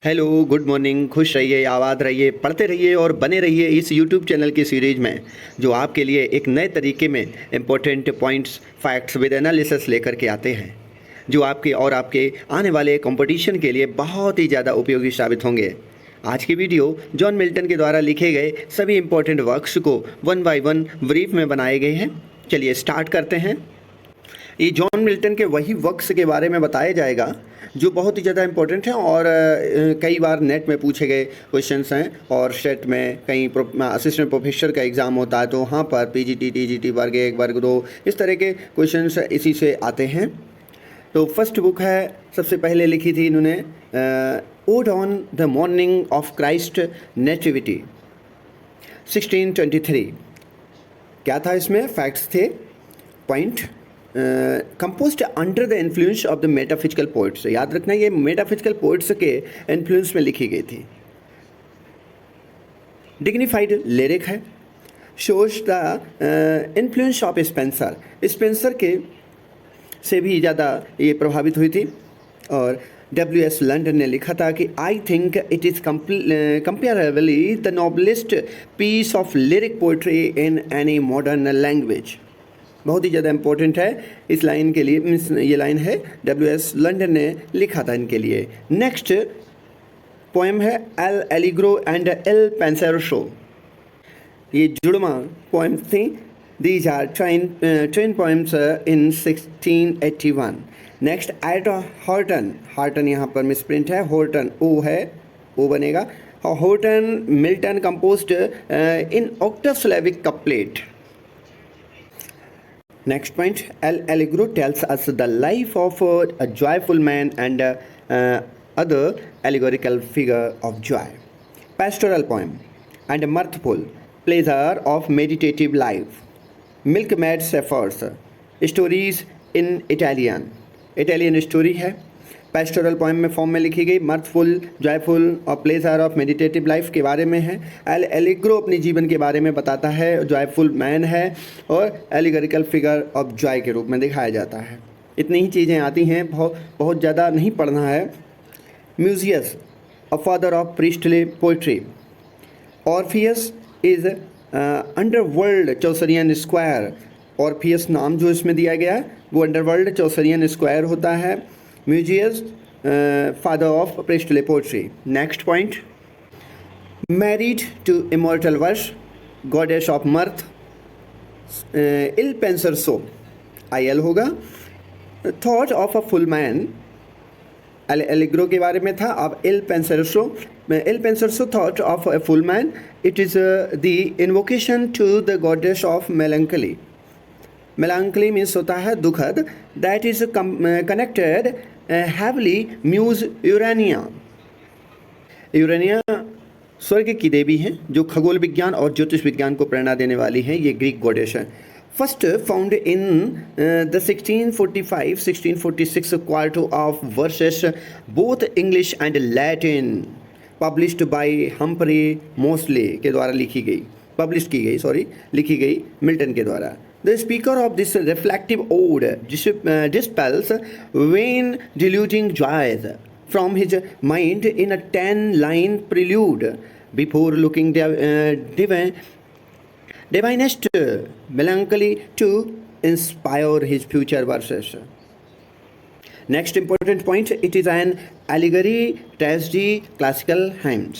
Hello, good morning. खुश रहिए, आबाद रहिए, पढ़ते रहिए और बने रहिए इस यूट्यूब चैनल की सीरीज़ में, जो आपके लिए एक नए तरीके में important points, facts with analysis लेकर के आते हैं, जो आपके और आपके आने वाले कंपटीशन के लिए बहुत ही ज़्यादा उपयोगी साबित होंगे। आज की वीडियो जॉन मिल्टन के द्वारा लिखे गए सभी इम्पोर्टेंट वर्क्स को वन बाय वन ब्रीफ में बनाए गए हैं। चलिए स्टार्ट करते हैं। ये जॉन मिल्टन के वही वर्क्स के बारे में बताया जाएगा जो बहुत ही ज़्यादा इंपॉर्टेंट हैं और कई बार नेट में पूछे गए क्वेश्चंस हैं, और सेट में कहीं असिस्टेंट प्रोफेसर का एग्ज़ाम होता है तो वहाँ पर पीजीटी, टीजीटी वर्ग 1, वर्ग 2 इस तरह के क्वेश्चंस इसी से आते हैं। तो फर्स्ट बुक है, सबसे पहले लिखी थी इन्होंने odd on the morning of Christ nativity 1623। क्या था इसमें? फैक्ट्स थे। Point composed under the influence of the metaphysical poets. याद रखना, ये मेटाफिजिकल पोइट्स के इन्फ्लुएंस में लिखी गई थी। डिग्निफाइड लिरिक है। Shows the influence of Spencer. Spencer के से भी ज़्यादा ये प्रभावित हुई थी। और W.S. लंडन ने लिखा था कि I think it is comparably the noblest piece of lyric poetry in any modern language. बहुत ही ज़्यादा इंपॉर्टेंट है इस लाइन के लिए। ये लाइन है W.S. लंडन ने लिखा था इनके लिए। नेक्स्ट पोएम है L'Allegro and Il Penseroso जुड़वा पोएम्स थी। These are twin poems in 1681। Next at Horton. Horton यहाँ पर मिसप्रिंट है, हॉर्टन ओ है, ओ बनेगा। Horton Milton composed in octosyllabic couplet. Next point, El Allegro tells us the life of a joyful man and other allegorical figure of joy. Pastoral poem and mirthful pleasure of meditative life. Milkmaid Shepherds. Stories in Italian. Italian story है। Pastoral poem में form में लिखी गई। मर्थफुल, joyful और pleasure of meditative life के बारे में है। एल एलिग्रो अपने जीवन के बारे में बताता है। जॉयफुल मैन है और एलिगरिकल फिगर ऑफ जॉय के रूप में दिखाया जाता है। इतनी ही चीज़ें आती हैं, बहुत ज़्यादा नहीं पढ़ना है। Musaeus, a father of priestly poetry. Orpheus is underworld Chaucerian squire. Orpheus नाम जो इसमें दिया गया है वो अंडरवर्ल्ड चौसरियन स्क्वायर होता है। Musaeus father of priestly poetry. Next point, married to immortal verse, goddess of mirth, Il Penseroso, IL होगा। Thought of a full man, Allegro के बारे में था। अब Il Penseroso thought of a full man, it is the invocation to the goddess of melancholy. Melancholy means होता है दुखद। That is connected heavily Muse Urania. Urania स्वर्ग की देवी हैं जो खगोल विज्ञान और ज्योतिष विज्ञान को प्रेरणा देने वाली हैं। ये ग्रीक गॉडेस है। First found in the 1645-1646 quarto of verses both English and Latin, published by Humphrey Moseley के द्वारा लिखी गई मिल्टन के द्वारा। The speaker of this reflective ode dispels vain deluding joys from his mind in a 10-line prelude before looking divinest melancholy to inspire his future verses. Next important point, it is an allegory, tragedy, classical hymns.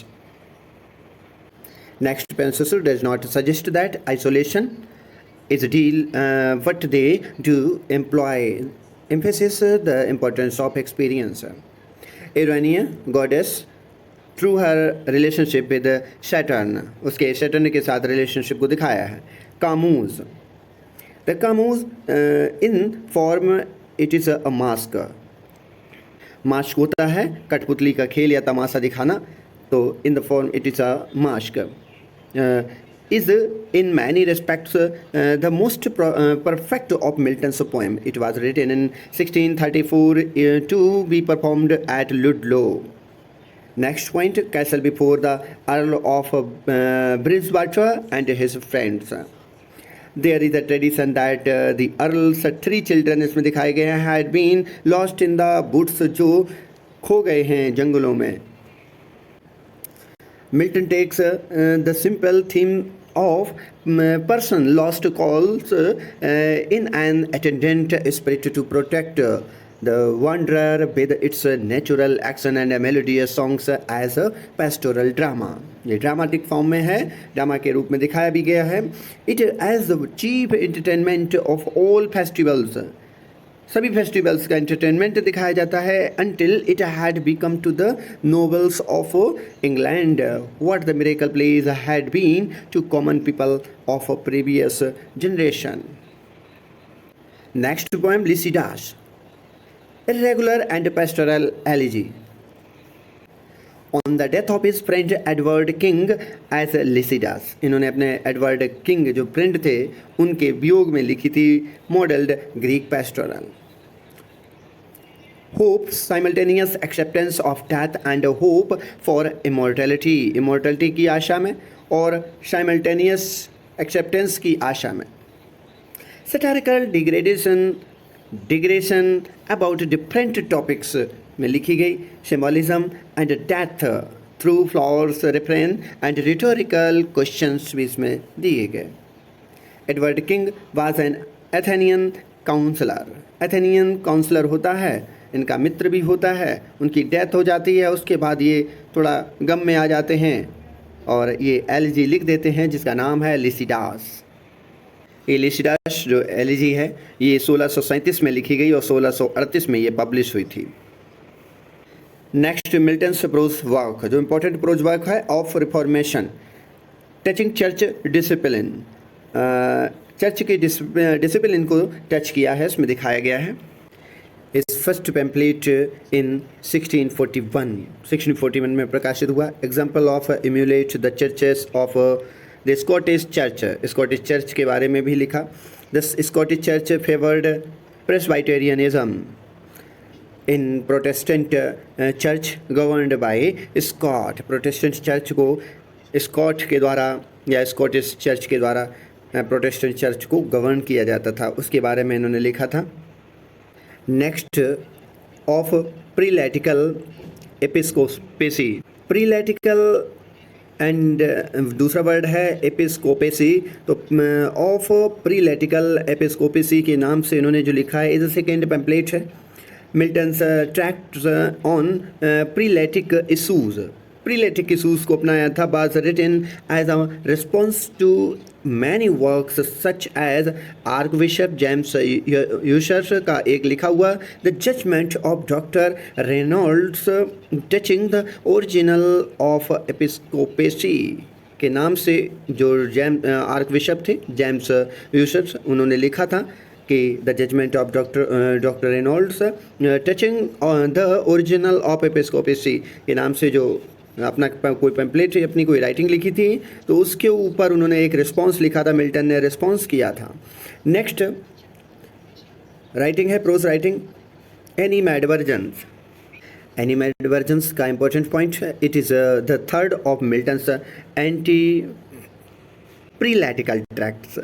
Next, Pencil does not suggest that isolation is a deal, what they do employ emphasis the importance of experience. Urania goddess through her relationship with Saturn, उसके Saturn के साथ relationship को दिखाया है। Camus, the Camus in form it is a mask. Mask होता है कठपुतली का खेल या तमाशा दिखाना, तो in the form it is a mask. Is in many respects the most perfect of Milton's poem. It was written in 1634 to be performed at Ludlow. Next point, castle before the Earl of Bridgewater and his friends. There is a tradition that the Earl's 3 children इसमें दिखाए गए हैं had been lost in the woods, जो खो गए हैं जंगलों में। Milton takes the simple theme of person lost calls in an attendant spirit to protect the wanderer with its natural action and melodious songs as a pastoral drama. ये dramatic form में है, drama के रूप में दिखाया भी गया है. It as the chief entertainment of all festivals. सभी फेस्टिवल्स का एंटरटेनमेंट दिखाया जाता है. until it had become to the nobles of England what the miracle plays had been to common people of a previous generation. Next poem, Lycidas. Irregular and pastoral elegy. On the death of his friend Edward King as Lycidas. इन्होंने अपने Edward king जो friend थे उनके वियोग में लिखी थी modelled Greek pastoral. Hope, simultaneous acceptance of death and hope for immortality. Immortality की आशा में और simultaneous acceptance की आशा में. Satirical digression about different topics में लिखी गई. Symbolism and death through flowers, refrain and rhetorical questions भी इसमें दिए गए. Edward King was an Athenian counselor. Athenian counselor होता है, इनका मित्र भी होता है. उनकी डेथ हो जाती है, उसके बाद ये थोड़ा गम में आ जाते हैं और ये एलिजी लिख देते हैं जिसका नाम है लिसिडास. ये लिसिडास जो एलिजी है ये 1637 में लिखी गई और 1638 में ये पब्लिश हुई थी. Next, Milton's prose work. जो इम्पोर्टेंट प्रोज वर्क है of reformation touching church discipline. Church की डिसिप्लिन को टच किया है, इसमें दिखाया गया है. इस फर्स्ट पैम्पलेट इन 1641 में प्रकाशित हुआ. Example of emulate the churches of the Scottish church. Scottish church के बारे में भी लिखा. The Scottish church favoured Presbyterianism in Protestant church governed by Scot. Protestant church को स्कॉट के द्वारा या स्कॉटिश चर्च के द्वारा प्रोटेस्टेंट चर्च को गवर्न किया जाता था, उसके बारे में इन्होंने लिखा था. Next, of prelatical episcopacy. Prelatical and दूसरा वर्ड है एपिस्कोपेसी. तो ऑफ प्रीलैटिकल एपिस्कोपेसी के नाम से इन्होंने जो लिखा है इज सेकेंड पैम्पलेट है. Milton's tracts on prelatic issues. Prelatic issues को अपनाया था. Was written as a response to many works such as Archbishop James Ussher's का एक लिखा हुआ the judgement of doctor Reynolds touching the original of episcopacy के नाम से जो आर्कबिशप थे जेम्स यूशर्स, उन्होंने लिखा था कि the judgement of doctor Reynolds touching the original of episcopacy के नाम से जो अपना कोई पैम्पलेट अपनी कोई राइटिंग लिखी थी, तो उसके ऊपर उन्होंने एक रिस्पॉन्स लिखा था. मिल्टन ने रिस्पॉन्स किया था. नेक्स्ट राइटिंग है प्रोज राइटिंग एनिमैडवर्जेंस. एनिमैडवर्जेंस का इंपॉर्टेंट पॉइंट है. It is the third of Milton's anti prelatical tracts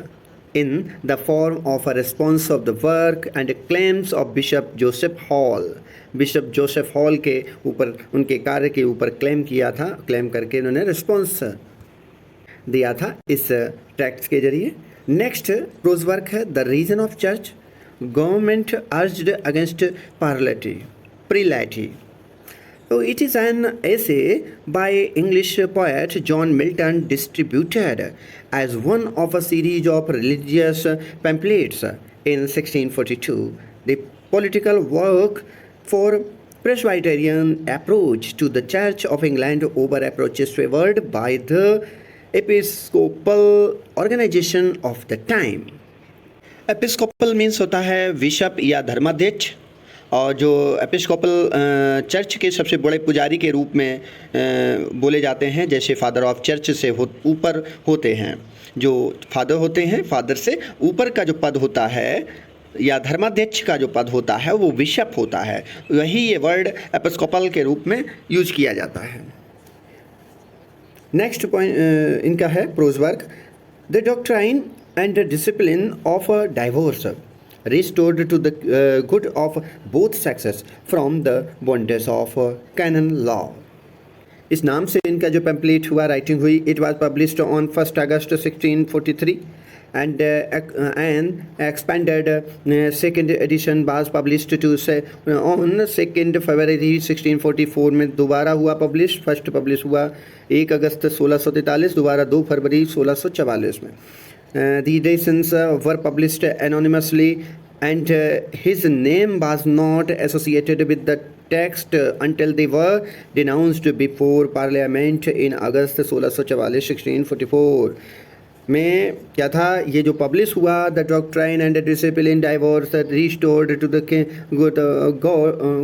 in the form of a response of the work and claims of Bishop Joseph Hall. Bishop Joseph hall के ऊपर उनके कार्य के ऊपर claim किया था. क्लेम करके उन्होंने रिस्पॉन्स दिया था इस ट्रैक्ट्स के जरिए. नेक्स्ट प्रोज वर्क है the reason of church. Government urged against prelaty. So it is an essay by English poet John Milton distributed as one of a series of religious pamphlets in 1642. The political work for Presbyterian approach to the Church of England over approaches favored by the episcopal organization of the time. Episcopal means होता है bishop या धर्माध्यक्ष, और जो Episcopal church के सबसे बड़े पुजारी के रूप में बोले जाते हैं, जैसे फादर ऑफ चर्च से ऊपर होते हैं. जो फादर होते हैं, फादर से ऊपर का जो पद होता है या धर्माध्यक्ष का जो पद होता है वो बिशप होता है. वही ये वर्ड एपिस्कोपल के रूप में यूज किया जाता है. नेक्स्ट पॉइंट इनका है prose work the doctrine and discipline of divorce restored to the good of both sexes from the bondage of canon law. इस नाम से इनका जो पैम्पलेट हुआ, राइटिंग हुई, it was published on 1 August 1643 and expanded second edition was published to say on 2 February 1644 में दोबारा हुआ पब्लिश। फर्स्ट पब्लिश हुआ 1 अगस्त 1643, दोबारा 2 फरवरी 1644 में। The editions were published anonymously and his name was not associated with the text until they were denounced before Parliament in August 1644 1644 में क्या था, ये जो पब्लिश हुआ, the doctrine and discipline divorce restored to the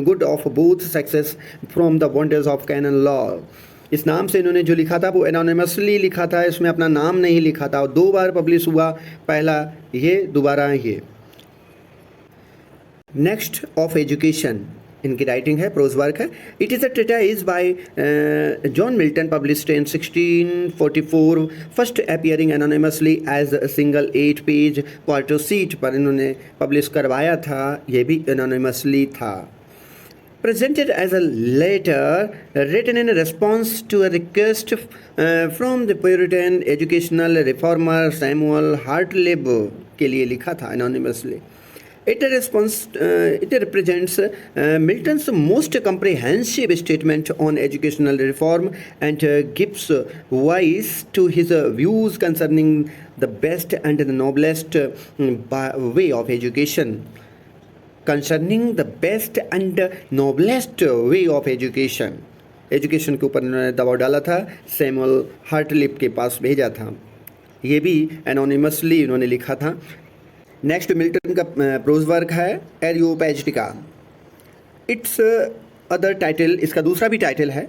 good of both sexes from the wonders of canon law. इस नाम से इन्होंने जो लिखा था वो एनोनिमसली लिखा था, इसमें अपना नाम नहीं लिखा था, और 2 बार पब्लिश हुआ, पहला ये, दोबारा ये। नेक्स्ट ऑफ एजुकेशन, इनकी राइटिंग है, प्रोज वर्क है। It is a treatise by John Milton published in 1644, first appearing anonymously as a single 8 page quarto sheet पर इन्होंने पब्लिश करवाया था, ये भी एनोनिमसली था। Presented as a letter written in response to a request from the Puritan educational reformer Samuel Hartlib के लिए लिखा था anonymously. It represents Milton's most comprehensive statement on educational reform and gives voice to his views concerning the best and the noblest way of education. Concerning the best and noblest way of education, education के ऊपर इन्होंने दबाव डाला था, Samuel हार्टलिप के पास भेजा था, ये भी एनोनिमसली इन्होंने लिखा था। नेक्स्ट मिल्टन का प्रोज वर्क है एरियोपैजिटिका। इट्स अदर टाइटल, इसका दूसरा भी टाइटल है,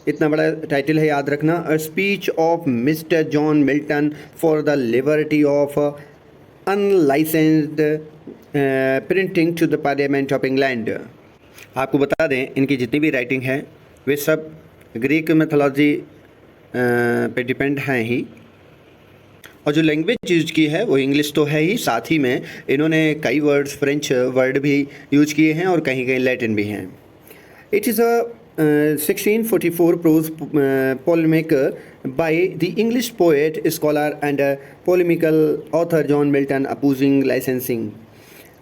इतना बड़ा टाइटल है याद रखना, a speech of mister John Milton for the liberty of unlicensed printing to the parliament of England. आपको बता दें इनकी जितनी भी राइटिंग है वे सब ग्रीक मैथोलॉजी पे डिपेंड हैं ही, और जो लैंग्वेज यूज की है वो इंग्लिश तो है ही, साथ ही में इन्होंने कई वर्ड्स फ्रेंच वर्ड भी यूज किए हैं और कहीं कहीं लैटिन भी हैं। It is a 1644 prose polemic by the English poet, scholar and polemical author John Milton opposing licensing.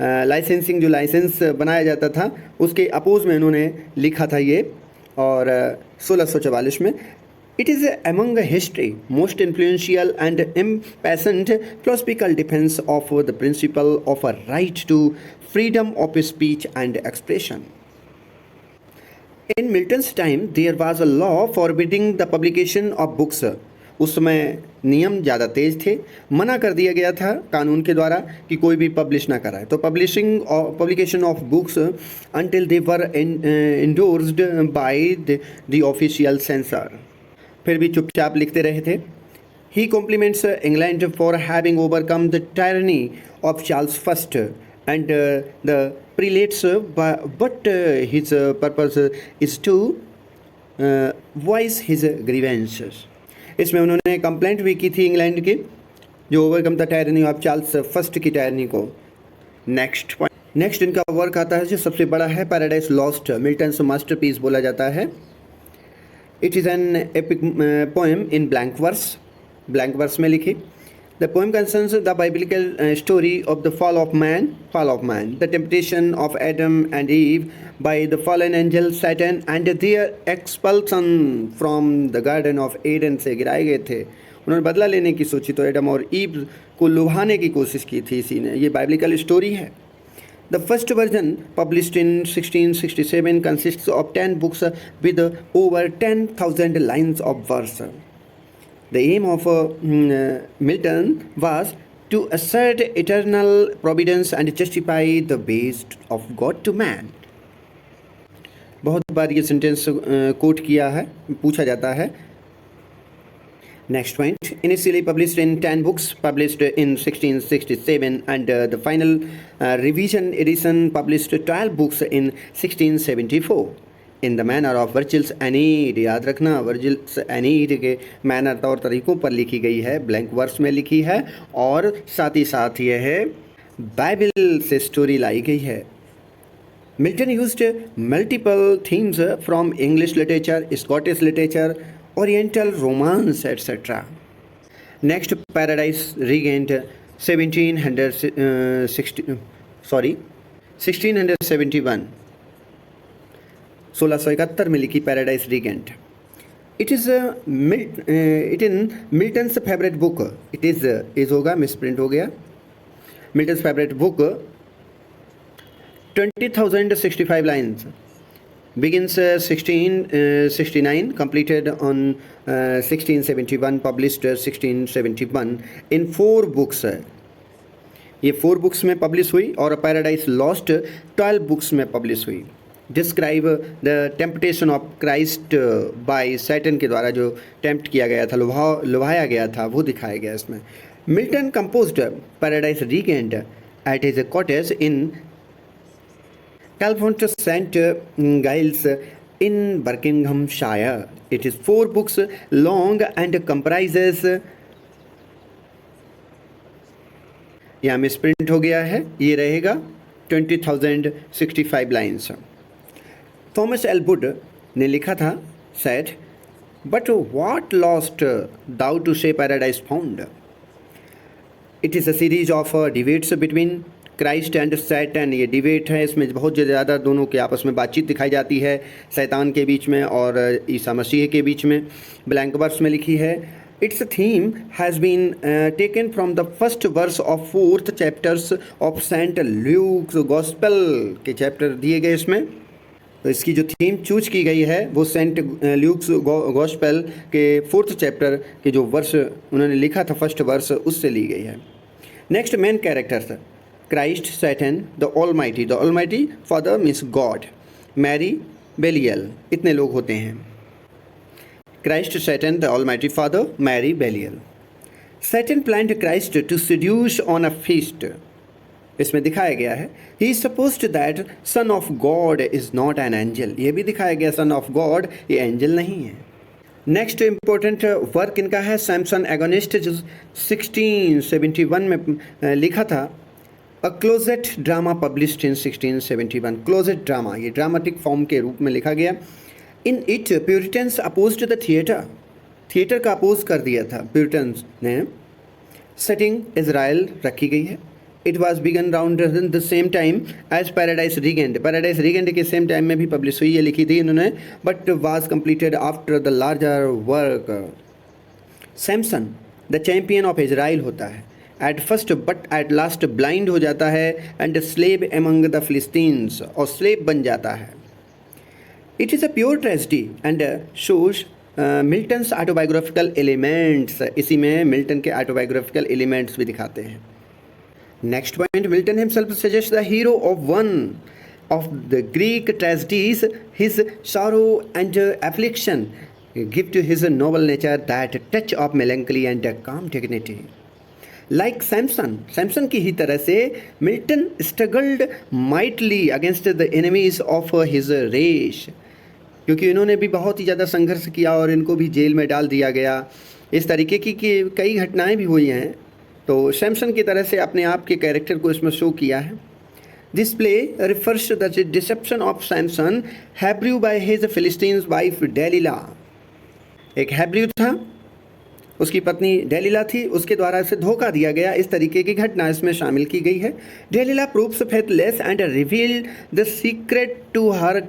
Licensing जो लाइसेंस बनाया जाता था उसके अपोज में इन्होंने लिखा था ये, और 1644 में। It is among history most influential and impassioned philosophical defense of the principle of a right to freedom of speech and expression. In Milton's time there was a law forbidding the publication of books. उस समय नियम ज़्यादा तेज थे, मना कर दिया गया था कानून के द्वारा कि कोई भी पब्लिश ना कराए, तो publication of books until they were endorsed by the official censor, फिर भी चुपचाप लिखते रहे थे। He compliments England for having overcome the tyranny of Charles I and the prelates, but his purpose is to voice his grievances. इसमें उन्होंने complaint भी की थी इंग्लैंड की, जो overcome the tyranny of Charles first की टायरनी को। Next इनका वर्क आता है जो सबसे बड़ा है, पैराडाइज लॉस्ट, मिल्टन्स मास्टरपीस बोला जाता है। It is an epic poem in blank verse में लिखी। The poem concerns the biblical story of the fall of man, the temptation of Adam and Eve by the fallen angel Satan and their expulsion from the garden of Eden से गिराए गए थे। उन्होंने बदला लेने की सोची तो एडम और ईव को लुभाने की कोशिश की थी इसी ने, ये बाइब्लिकल स्टोरी है। The first version, published in 1667, consists of 10 books with over 10,000 lines of verse. The aim of Milton was to assert eternal providence and justify the ways of God to man. बहुत बार ये sentence coat किया है, पूछा जाता है। Next point, initially published in 10 books, published in 1667, and the final revision edition published 12 books in 1674. In the manner of वर्जिल्स एनीड, याद रखना वर्जिल्स एनीड के मैनर तौर तरीक़ों पर लिखी गई है, ब्लैंक वर्स में लिखी है, और साथ ही साथ यह है बाइबल से स्टोरी लाई गई है। Milton used multiple themes from English literature, Scottish literature, Oriental romance, etc. Next, Paradise Regained 1671 1671 में लिखी Paradise Regained. It is it in Milton's favourite book. It is होगा, मिसप्रिंट हो गया. Milton's favourite book 20,065 lines. Begins 1669, completed on 1671, published 1671 in 4 books. ये 4 books में publish हुई और Paradise Lost 12 books में पब्लिश हुई. Describe the temptation of Christ by Satan के द्वारा जो टेम्प्ट किया गया था, लुभाया गया था, वो दिखाया गया इसमें. Milton composed paradise regained at his cottage in Calvont St. Giles in Buckinghamshire. It is 4 books long and comprises. यहाँ मिसप्रिंट हो गया है, ये रहेगा 20,065 lines. थॉमस एल वुड ने लिखा था, said, but what lost thou to say paradise found? It is a series of debates between Christ and Satan. ये डिबेट है, इसमें बहुत ज़्यादा दोनों के आपस में बातचीत दिखाई जाती है, शैतान के बीच में और ईसा मसीह के बीच में. ब्लैंक वर्स में लिखी है. Its theme has been taken from the first verse of 4th chapters of Saint Luke's gospel के चैप्टर दिए गए इसमें. तो इसकी जो थीम चूज की गई है वो सेंट ल्यूक्स गॉस्पेल के 4th चैप्टर के जो वर्स उन्होंने लिखा था, फर्स्ट वर्स, उससे ली गई है. Next, main characters. Christ, Satan, the Almighty. The Almighty Father means God. Mary, Belial. इतने लोग होते हैं. Christ, Satan, the Almighty Father, Mary, Belial. Satan planned Christ to seduce on a feast. इसमें दिखाया गया है. He is supposed that Son of God is not an angel. ये भी दिखाया गया, Son of God ये एंजल नहीं है. नेक्स्ट इम्पोर्टेंट वर्क इनका है सैमसन एगोनिस्ट, जो 1671 में लिखा था. A closet drama published in 1671. Closet drama, ये ड्रामेटिक फॉर्म के रूप में लिखा गया. In it Puritans opposed the theatre. Theatre का अपोज कर दिया था प्यूरिटन्स ने. सेटिंग इजराइल रखी गई है. It was begin round the same time as Paradise Regained. Paradise Regained के सेम टाइम में भी पब्लिश हुई, ये लिखी थी इन्होंने, but was completed after the larger work. Samson the champion of Israel होता है at first but at last blind हो जाता है and slave among the Philistines, और स्लेव बन जाता है. It is a pure tragedy and shows Milton's autobiographical elements. इसी में मिल्टन के ऑटोबायोग्राफिकल एलिमेंट्स भी दिखाते हैं. Next point, Milton himself suggest the hero of one of the Greek tragedies his sorrow and affliction give to his noble nature that touch of melancholy and calm dignity. Like Samson की ही तरह से Milton struggled mightily against the enemies of his race. क्योंकि इन्होंने भी बहुत ही ज़्यादा संघर्ष किया और इनको भी जेल में डाल दिया गया. इस तरीके की कई घटनाएं भी हुई हैं. तो सैमसन की तरह से अपने आप के कैरेक्टर को इसमें शो किया है. This play refers to the deception of Samson Hebrew by his Philistines wife Delilah. एक हैब्रू था, उसकी पत्नी डेलिला थी, उसके द्वारा इसे धोखा दिया गया. इस तरीके की घटना इसमें शामिल की गई है. Delilah proves faithless and reveal the secret to her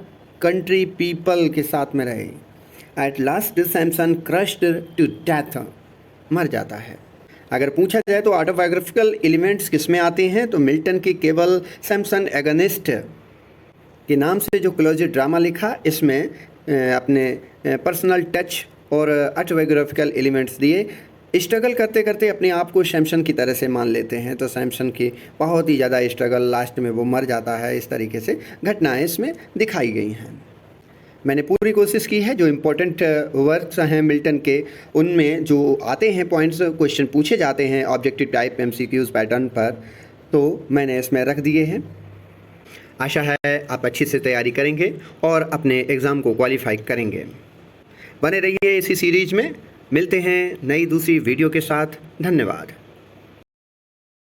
country people के साथ में रहे. At last Samson crushed to death, मर जाता है. अगर पूछा जाए तो ऑटोबायोग्राफिकल एलिमेंट्स किस में आते हैं, तो मिल्टन की केवल सैमसन एगोनिस्ट के नाम से जो क्लोजेट ड्रामा लिखा, इसमें अपने पर्सनल टच और ऑटोबायोग्राफिकल एलिमेंट्स दिए. स्ट्रगल करते करते अपने आप को सैमसन की तरह से मान लेते हैं. तो सैमसन की बहुत ही ज़्यादा स्ट्रगल, लास्ट में वो मर जाता है. इस तरीके से घटनाएं इसमें दिखाई गई हैं. मैंने पूरी कोशिश की है, जो इम्पोर्टेंट वर्क्स हैं मिल्टन के, उनमें जो आते हैं पॉइंट्स, क्वेश्चन पूछे जाते हैं ऑब्जेक्टिव टाइप MCQs पैटर्न पर, तो मैंने इसमें रख दिए हैं. आशा है आप अच्छी से तैयारी करेंगे और अपने एग्ज़ाम को क्वालिफाई करेंगे. बने रहिए इसी सीरीज में. मिलते हैं नई दूसरी वीडियो के साथ. धन्यवाद.